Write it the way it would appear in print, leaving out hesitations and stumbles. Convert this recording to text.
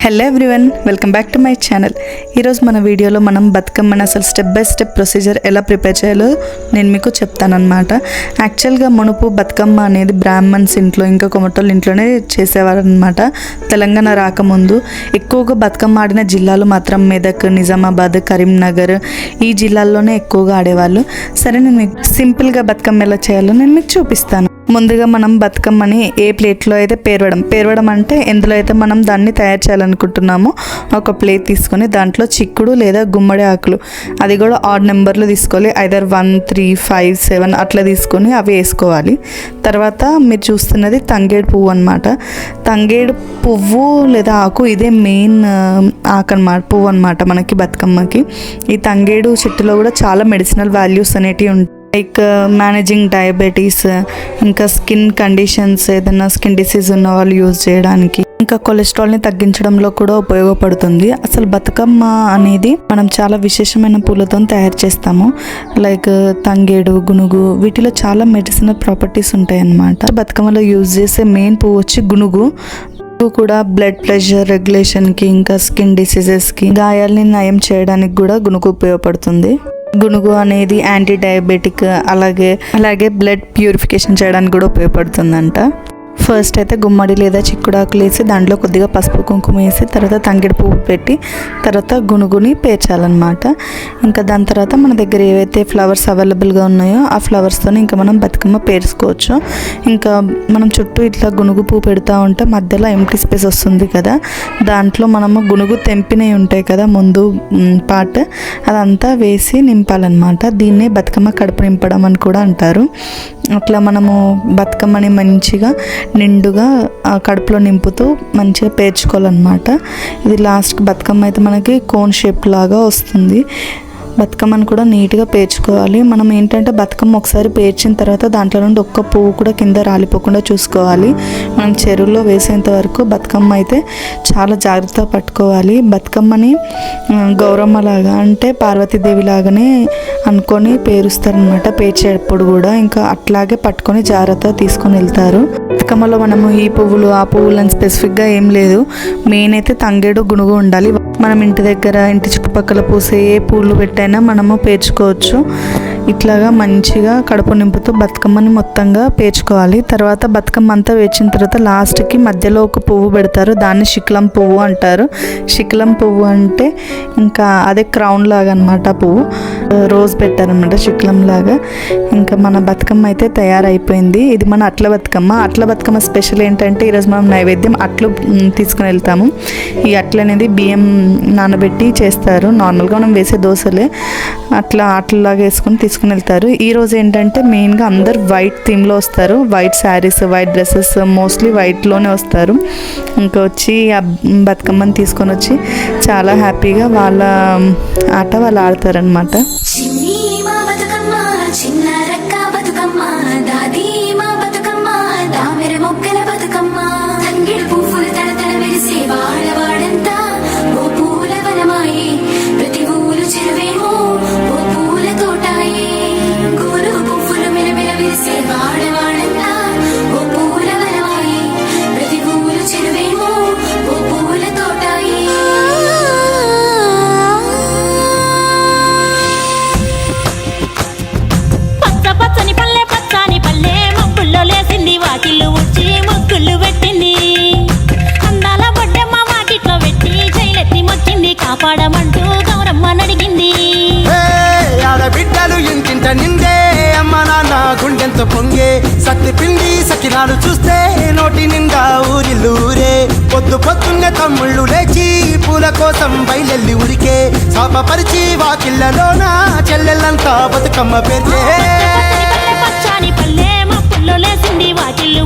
Hello everyone, welcome back to my channel. ఈరోజు మన వీడియోలో మనం బతుకమ్మని అసలు స్టెప్ బై స్టెప్ ప్రొసీజర్ ఎలా ప్రిపేర్ చేయాలో నేను మీకు చెప్తానన్నమాట. యాక్చువల్గా మునుపు బతుకమ్మ అనేది బ్రాహ్మణ్స్ ఇంట్లో ఇంకా కొమటోళ్ళ ఇంట్లోనే చేసేవారు అనమాట. తెలంగాణ రాకముందు ఎక్కువగా బతుకమ్మ ఆడిన జిల్లాలు మాత్రం మెదక్, నిజామాబాద్, కరీంనగర్ ఈ జిల్లాల్లోనే ఎక్కువగా ఆడేవాళ్ళు. సరే, నేను మీకు సింపుల్గా బతుకమ్మ ఎలా చేయాలో నేను మీకు చూపిస్తాను. ముందుగా మనం బతుకమ్మని ఏ ప్లేట్లో అయితే పేరవడం అంటే ఎందులో అయితే మనం దాన్ని తయారు చేయాలనుకుంటున్నామో ఒక ప్లేట్ తీసుకొని దాంట్లో చిక్కుడు లేదా గుమ్మడి ఆకులు, అది కూడా ఆడ్ నెంబర్లు తీసుకోవాలి. ఐదర్ 1, 3, 5, 7 అట్లా తీసుకొని అవి వేసుకోవాలి. తర్వాత మీరు చూస్తున్నది తంగేడు పువ్వు అనమాట. తంగేడు పువ్వు లేదా ఆకు ఇదే మెయిన్ పువ్వు అనమాట మనకి బతుకమ్మకి. ఈ తంగేడు చెట్టులో కూడా చాలా మెడిసినల్ వాల్యూస్ అనేటివి ఉంటాయి. లైక్ మేనేజింగ్ డయాబెటీస్, ఇంకా స్కిన్ కండిషన్స్, ఏదైనా స్కిన్ డిసీజ్ ఉన్న వాళ్ళు యూజ్ చేయడానికి, ఇంకా కొలెస్ట్రాల్ని తగ్గించడంలో కూడా ఉపయోగపడుతుంది. అసలు బతుకమ్మ అనేది మనం చాలా విశేషమైన పూలతో తయారు చేస్తాము. లైక్ తంగేడు, గునుగు, వీటిలో చాలా మెడిసినల్ ప్రాపర్టీస్ ఉంటాయి అన్నమాట. బతుకమ్మలో యూజ్ చేసే మెయిన్ పువ్వు వచ్చి గునుగు కూడా బ్లడ్ ప్రెషర్ రెగ్యులేషన్కి, ఇంకా స్కిన్ డిసీజెస్కి, గాయాల్ని నయం చేయడానికి కూడా గునుగు ఉపయోగపడుతుంది. గునుగు అనేది యాంటీ డయాబెటిక్, అలాగే బ్లడ్ ప్యూరిఫికేషన్ చేయడానికి కూడా ఉపయోగపడుతుందంట. ఫస్ట్ అయితే గుమ్మడి లేదా చిక్కుడాకులు వేసి దాంట్లో కొద్దిగా పసుపు కుంకుమ వేసి తర్వాత తంగిడి పువ్వు పెట్టి తర్వాత గునుగుని పేర్చాలన్నమాట. ఇంకా దాని తర్వాత మన దగ్గర ఏవైతే ఫ్లవర్స్ అవైలబుల్గా ఉన్నాయో ఆ ఫ్లవర్స్తో ఇంకా మనం బతుకమ్మ పేర్చుకోవచ్చు. ఇంకా మనం చుట్టూ ఇట్లా గునుగు పువ్వు పెడతా ఉంటే మధ్యలో ఎంప్టీ స్పేస్ వస్తుంది కదా, దాంట్లో మనము గునుగు తెంపినవి ఉంటాయి కదా ముందు పార్ట్, అదంతా వేసి నింపాలన్నమాట. దీన్నే బతుకమ్మ కడుపు నింపడం అని కూడా అంటారు. అట్లా మనము బతుకమ్మని మంచిగా నిండుగా కడుపులో నింపుతూ మంచిగా పేర్చుకోవాలన్నమాట. ఇది లాస్ట్ బతుకమ్మ అయితే మనకి కోన్ షేప్ లాగా వస్తుంది. బతుకమ్మను కూడా నీట్గా పేర్చుకోవాలి. మనం ఏంటంటే బతుకమ్మ ఒకసారి పేర్చిన తర్వాత దాంట్లో నుండి ఒక్క పువ్వు కూడా కింద రాలిపోకుండా చూసుకోవాలి. మనం చెరువులో వేసేంత వరకు బతుకమ్మ అయితే చాలా జాగ్రత్తగా పట్టుకోవాలి. బతుకమ్మని గౌరమ్మలాగా అంటే పార్వతీదేవి లాగానే అనుకొని పేరుస్తారనమాట. పేర్చేటప్పుడు కూడా ఇంకా అట్లాగే పట్టుకొని జాగ్రత్తగా తీసుకొని వెళ్తారు. బతుకమ్మలో మనము ఈ పువ్వులు ఆ పువ్వులు అని స్పెసిఫిక్గా ఏం లేదు. మెయిన్ అయితే తంగేడు, గునుగు ఉండాలి. మనం ఇంటి దగ్గర ఇంటి చుట్టుపక్కల పూసే ఏ పూలు పెట్టైనా మనము పేర్చుకోవచ్చు. ఇట్లాగా మంచిగా కడుపు నింపుతూ బతుకమ్మని మొత్తంగా పేర్చుకోవాలి. తర్వాత బతుకమ్మ అంతా వేచిన తర్వాత లాస్ట్కి మధ్యలో ఒక పువ్వు పెడతారు, దాన్ని శిఖలం పువ్వు అంటారు. శిఖలం పువ్వు అంటే ఇంకా అదే క్రౌన్ లాగా అనమాట. పువ్వు రోజ్ పెట్టారనమాట శిఖలం లాగా. ఇంకా మన బతుకమ్మ అయితే తయారైపోయింది. ఇది మన అట్ల బతుకమ్మ. అట్ల బతుకమ్మ స్పెషల్ ఏంటంటే ఈరోజు మనం నైవేద్యం అట్లు తీసుకుని వెళ్తాము. ఈ అట్లు అనేది బియ్యం నానబెట్టి చేస్తారు. నార్మల్గా మనం వేసే దోశలే అట్లలాగా వేసుకొని తీసుకుని వెళ్తారు. ఈరోజు ఏంటంటే మెయిన్గా అందరు వైట్ థీమ్లో వస్తారు. White saris, white dresses, mostly వైట్లోనే వస్తారు. ఇంకా వచ్చి ఆ బతుకమ్మని తీసుకొని వచ్చి చాలా హ్యాపీగా వాళ్ళ ఆట వాళ్ళు ఆడతారనమాట. వాకిళ్ళు ఉచ్చి ముగ్గులు పెట్టింది, అందాల బొడ్డమ్మ వాకిట్లో పెట్టి జైలెత్తి మొక్కింది, కాపాడమంటూ గౌరమ్మ నడిగింది. ఆడబిడ్డలు ఇంటింట నిందే, అమ్మ నాన్న గుండెంత పొంగే, సత్తి పిండి సకినాలు చూస్తే నోటి నిండా ఊరిల్లూరే. పొద్దున్నే తమ్ముళ్ళు లేచి పూల కోసం బయలెల్లి ఉరికే, శాపపరిచి వాకిళ్ళలోన చెల్లెళ్ళంతా బతుకమ్మ పేర్చే. పచ్చని పల్లె మప్పుల్లో లేసింది వాకిళ్ళు